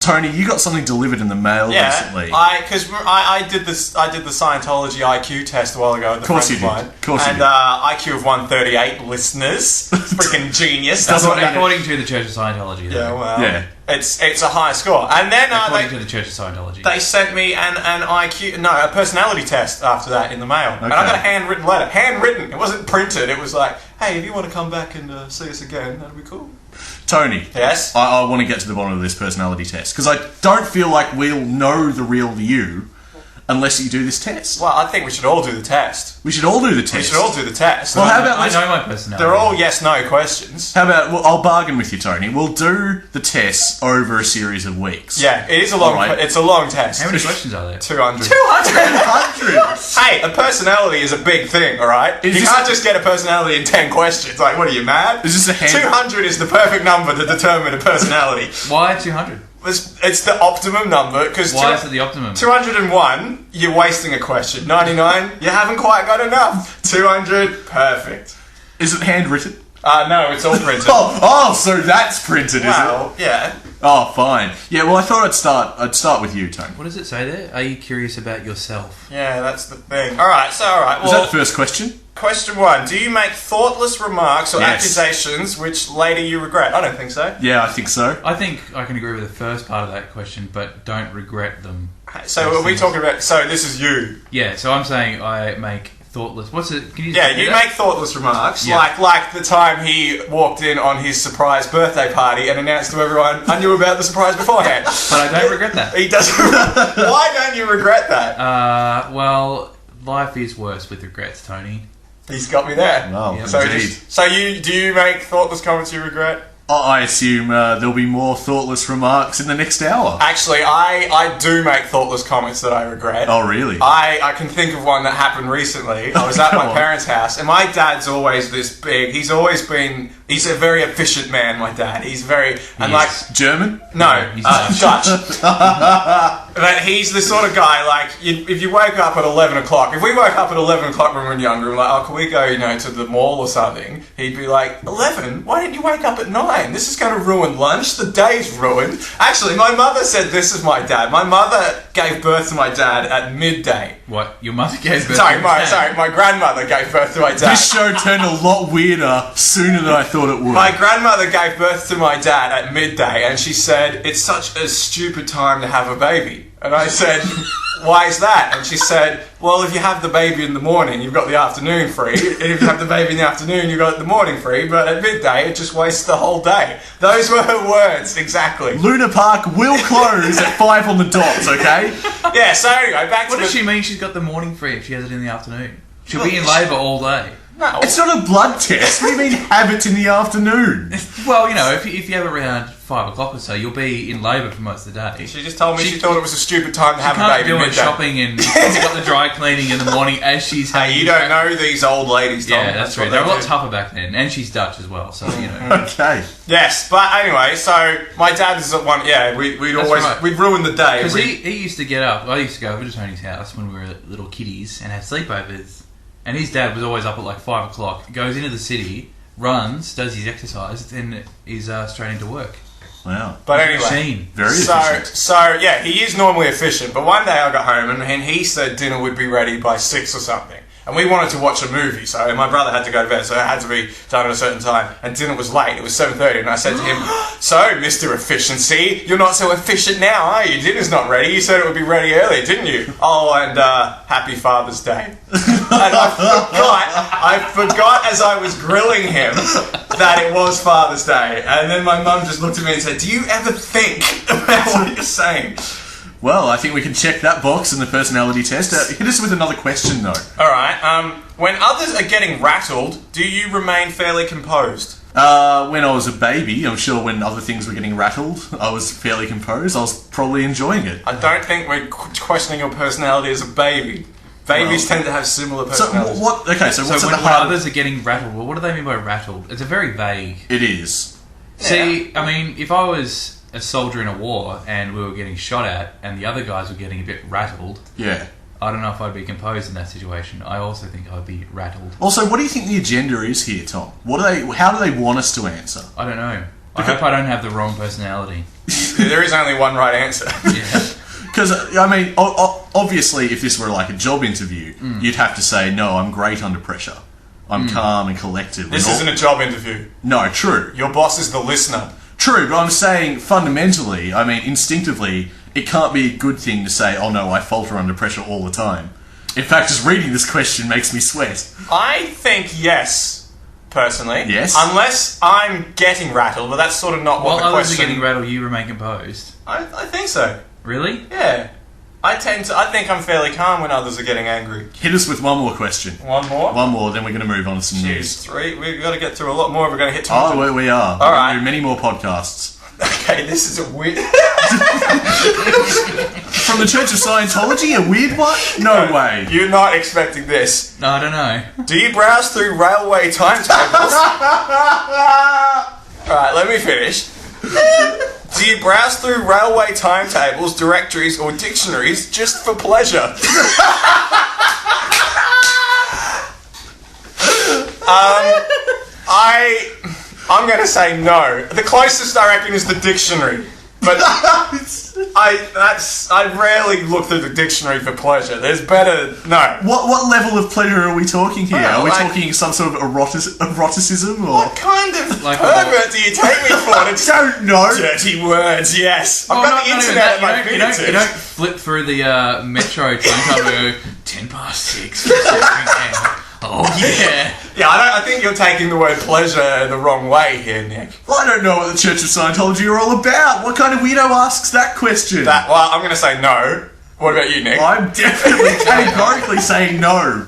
Tony, you got something delivered in the mail recently. Because I did the Scientology IQ test a while ago. Of course you did. Of course you did. IQ of 138 listeners. Freaking genius. That's what according to the Church of Scientology. Yeah, well, it's a high score. And then according to the Church of Scientology, they sent me a personality test after that in the mail, and I got a handwritten letter. Handwritten. It wasn't printed. It was like, hey, if you want to come back and see us again, that'd be cool. Tony. Yes? I want to get to the bottom of this personality test, because I don't feel like we'll know the real you unless you do this test. Well, I think we should all do the test. We should all do the test. We should all do the test. Well, how about I know my personality. They're all yes/no questions. How about, well, I'll bargain with you, Tony. We'll do the tests over a series of weeks. Yeah, it is a long. Right. It's a long test. How many questions are there? 200. 200. Hey, a personality is a big thing, all right? You can't just get a personality in 10 questions. Like, what are you mad? Is this a hand? 200 is the perfect number to determine a personality. Why 200? It's the optimum number because why is it the optimum? 201, you're wasting a question. 99, you haven't quite got enough. 200, perfect. Is it handwritten? No, it's all printed. So that's printed, is it? Well, yeah. Oh, fine. Yeah, well, I thought I'd start with you, Tony. What does it say there? Are you curious about yourself? Yeah, that's the thing. Alright. Was that the first question? Question 1. Do you make thoughtless remarks or accusations which later you regret? I don't think so. Yeah, I think so. I think I can agree with the first part of that question, but don't regret them. So are we talking about... So this is you. Yeah, so I'm saying I make thoughtless... What's it? Can you you make thoughtless remarks. Yeah. Like the time he walked in on his surprise birthday party and announced to everyone, I knew about the surprise beforehand. But I don't regret that. He doesn't... Why don't you regret that? Well, life is worse with regrets, Tony. He's got me there. Well, indeed. Do you make thoughtless comments you regret? I assume there'll be more thoughtless remarks in the next hour. Actually, I do make thoughtless comments that I regret. Oh, really? I can think of one that happened recently. I was at my parents' house, and my dad's always this big. He's a very efficient man, my dad. He's very... German? No, he's Dutch. But he's the sort of guy, like, if you wake up at 11 o'clock... If we woke up at 11 o'clock when we were younger, and like, can we go, to the mall or something? He'd be like, 11? Why didn't you wake up at 9? This is going to ruin lunch. The day's ruined. Actually, my mother said this is my dad. My mother gave birth to my dad at midday. What? Your mother gave birth to your dad? Sorry, my grandmother gave birth to my dad. This show turned a lot weirder sooner than I thought it would. My grandmother gave birth to my dad at midday, and she said, it's such a stupid time to have a baby. And I said, why is that? And she said, well, if you have the baby in the morning, you've got the afternoon free. And if you have the baby in the afternoon, you've got the morning free. But at midday, it just wastes the whole day. Those were her words, exactly. Luna Park will close at 5 on the dot, okay? Yeah, so anyway, back to What does she mean she's got the morning free if she has it in the afternoon? She'll be in labour all day. No. It's not a blood test. What do you mean have it in the afternoon? Well, if you have it around 5 o'clock or so, you'll be in labour for most of the day. She just told me she thought it was a stupid time to have a baby. She can't be doing shopping and she's got the dry cleaning in the morning as she's having... Hey, you don't know these old ladies, Tom. Yeah, that's true. They're a lot tougher back then. And she's Dutch as well, so, Okay. Yes, but anyway, so my dad is at one... Yeah, we'd ruin the day. Because he used to get up... I used to go over to Tony's house when we were little kiddies and have sleepovers. And his dad was always up at like 5 o'clock, goes into the city, runs, does his exercise, then is straight into work. Wow. But anyway, very efficient. So yeah, he is normally efficient, but one day I got home and he said dinner would be ready by 6 or something. And we wanted to watch a movie, so my brother had to go to bed, so it had to be done at a certain time. And dinner was late, it was 7:30, and I said to him, so, Mr. Efficiency, you're not so efficient now, are you? Dinner's not ready, you said it would be ready earlier, didn't you? Oh, and happy Father's Day. And I forgot as I was grilling him that it was Father's Day. And then my mum just looked at me and said, do you ever think about what you're saying? Well, I think we can check that box in the personality test. Hit us with another question, though. Alright, when others are getting rattled, do you remain fairly composed? When I was a baby, I'm sure when other things were getting rattled, I was fairly composed. I was probably enjoying it. I don't think we're questioning your personality as a baby. Babies tend to have similar personalities. So, what? Okay, so what's when the hard... others are getting rattled, well, what do they mean by rattled? It's a very vague... It is. See, I mean, if I was a soldier in a war and we were getting shot at and the other guys were getting a bit rattled... Yeah. I don't know if I'd be composed in that situation. I also think I'd be rattled. Also, what do you think the agenda is here, Tom? How do they want us to answer? I don't know. I hope I don't have the wrong personality. There is only one right answer. Yeah. Because, I mean, obviously, if this were like a job interview, you'd have to say, no, I'm great under pressure. I'm calm and collected. This isn't a job interview. No, true. Your boss is the listener. True, but I'm saying fundamentally, I mean, instinctively, it can't be a good thing to say, oh no, I falter under pressure all the time. In fact, just reading this question makes me sweat. I think yes, personally. Yes? Unless I'm getting rattled, but that's sort of not what While the others are question... getting rattled, you remain composed. I think so. Really? Yeah. I think I'm fairly calm when others are getting angry. Hit us with one more question. One more? One more, then we're going to move on to some Jeez, news. 3. We've got to get through a lot more if we're going to hit 200. Oh, we are. All right. We're going to do many more podcasts. Okay, this is a weird... From the Church of Scientology? A weird one? No way. You're not expecting this. No, I don't know. Do you browse through railway timetables? Alright, let me finish. Do you browse through railway timetables, directories, or dictionaries just for pleasure? I'm going to say no. The closest I reckon is the dictionary. But I rarely look through the dictionary for pleasure. There's better... No. What level of pleasure are we talking here? Well, are we like- talking some sort of eroticism? Or? What kind of Like pervert do you take me for? I don't know. Dirty words, yes. I've Oh, got the no, internet at my you don't fingertips. flip through the metro train cover and go 10 past 6. Oh yeah. Yeah, I think you're taking the word pleasure the wrong way here, Nick. Well, I don't know what the Church of Scientology are all about. What kind of weirdo asks that question? Well, I'm going to say no. What about you, Nick? I'm definitely categorically saying no.